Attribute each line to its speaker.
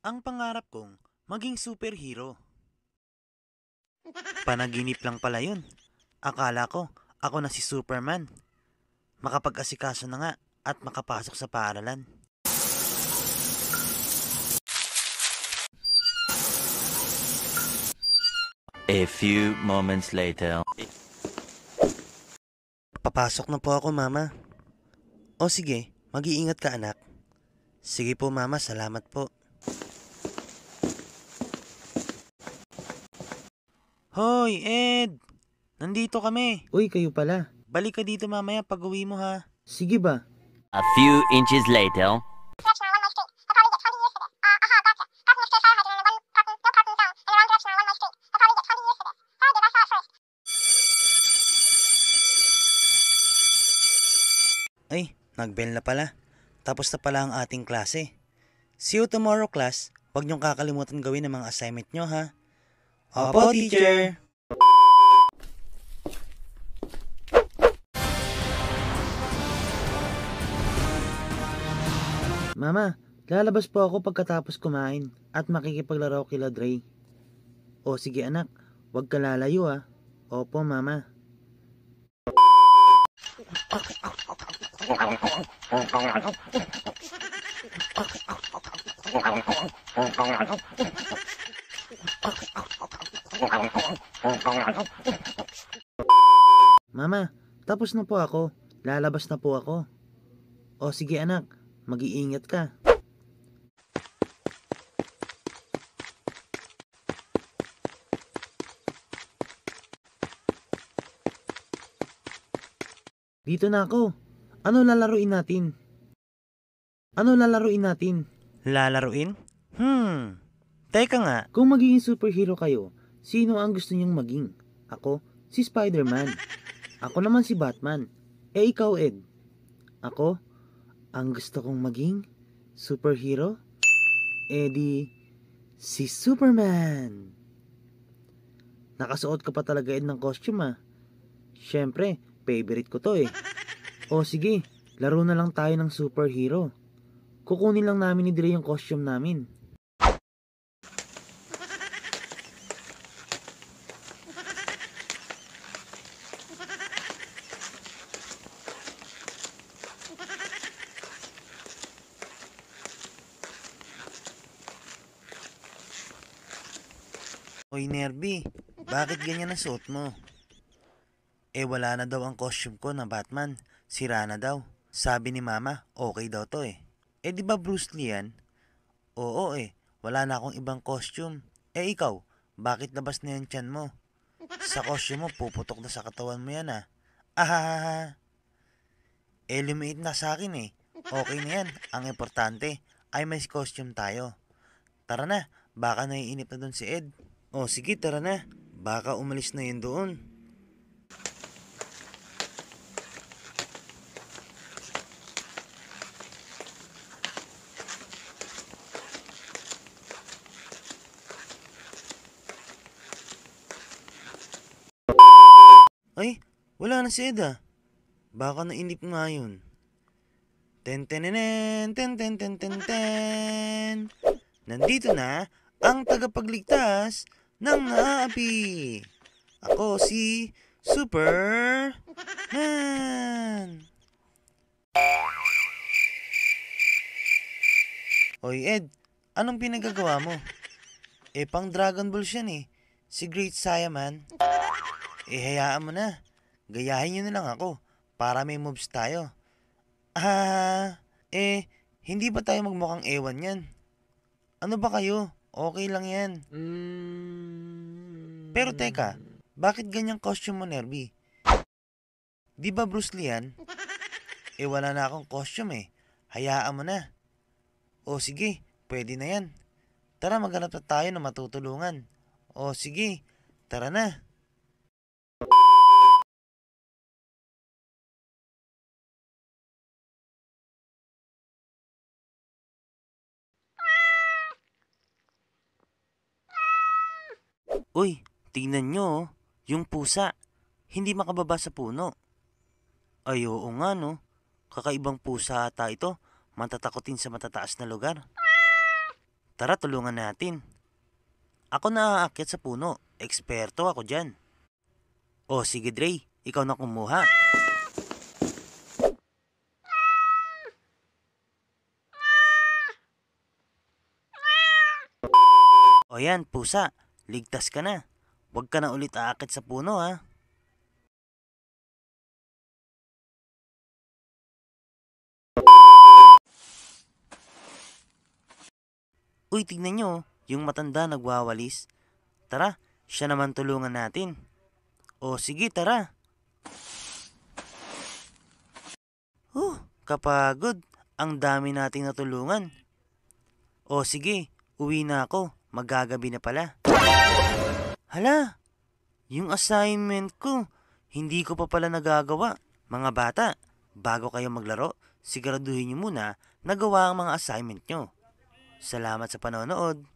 Speaker 1: Ang pangarap kong maging superhero. Panaginip lang pala yun. Akala ko ako na si Superman. Makapag-asikaso na nga at makapasok sa paaralan.
Speaker 2: A few moments later.
Speaker 1: Papasok na po ako, Mama. O sige, mag-iingat ka, anak. Sige po, Mama, salamat po. Hoy, Ed! Nandito kami.
Speaker 3: Uy, kayo pala.
Speaker 1: Balik ka dito mamaya pag uwi mo, ha?
Speaker 3: Sige ba?
Speaker 2: A few inches later.
Speaker 1: Ay, nag-bell na pala. Tapos na pala ang ating klase. See you tomorrow, class. Huwag niyong kakalimutan gawin ang mga assignment niyo, ha? Opo, teacher!
Speaker 3: Mama, lalabas po ako pagkatapos kumain at makikipaglaro kila Dre. O sige anak, huwag ka lalayo ah. Opo, Mama. Mama, tapos na po ako. Lalabas na po ako. O sige anak, mag-iingat ka. Dito na ako. Ano lalaruin natin?
Speaker 1: Lalaruin? Teka nga.
Speaker 3: Kung magiging superhero kayo, sino ang gusto niyong maging? Ako, si Spider-Man. Ako naman si Batman. Eh ikaw, Ed? Ako, ang gusto kong maging superhero? Eh di, si Superman. Nakasuot ka pa talaga, Ed, ng costume ah. Syempre, favorite ko to eh. O sige, laro na lang tayo ng superhero. Kukunin lang namin ni Dre yung costume namin.
Speaker 1: Hoy, Nerby, bakit ganyan ang suot mo? Eh, wala na daw ang costume ko na Batman. Sira na daw. Sabi ni Mama, okay daw to eh. Eh, di ba Bruce Lee yan? Oo eh, wala na akong ibang costume. Eh, ikaw, bakit labas na yung tiyan mo? Sa costume mo, puputok na sa katawan mo yan ah. Ahahaha. Eh, lumiit na sa akin eh. Okay na yan. Ang importante ay may costume tayo. Tara na, baka naiinip na doon si Ed. O sige, tara na. Baka umalis na yun doon. Ay, wala na si Ed ah. Baka nainip nga yun. Ten ten ten ten ten ten ten ten. Nandito na ang tagapagligtas ng naapi. Ako si Superman. Oy Ed, anong pinagagawa mo? Eh pang Dragon Ball yan eh. Si Great Saiyaman. Eh hayaan mo na. Gayahin nyo na lang ako para may moves tayo. Hindi ba tayo magmukhang ewan yan? Ano ba kayo? Okay lang yan. Pero teka, bakit ganyang costume mo, Nerby? Di ba Bruce Lee yan? Eh wala na akong costume eh. Hayaan mo na. O sige, pwede na yan. Tara maghanap na tayo na matutulungan. O sige, tara na. Uy, tingnan nyo oh, yung pusa. Hindi makababa sa puno. Ay oo nga no, kakaibang pusa ata ito. Matatakotin sa matataas na lugar. Tara, tulungan natin. Ako na aakyat sa puno. Eksperto ako dyan. O sige Dre, ikaw na kumuha. O yan, pusa. Ligtas ka na. Huwag ka na ulit aakyat sa puno ha. Uy, tignan nyo, yung matanda nagwawalis. Tara, siya naman tulungan natin. O sige, tara. Kapagod. Ang dami nating natulungan. O sige, uwi na ako. Magagabi na pala. Hala, yung assignment ko, hindi ko pa pala nagagawa. Mga bata, bago kayo maglaro, siguraduhin nyo muna na gawa ang mga assignment nyo. Salamat sa panonood.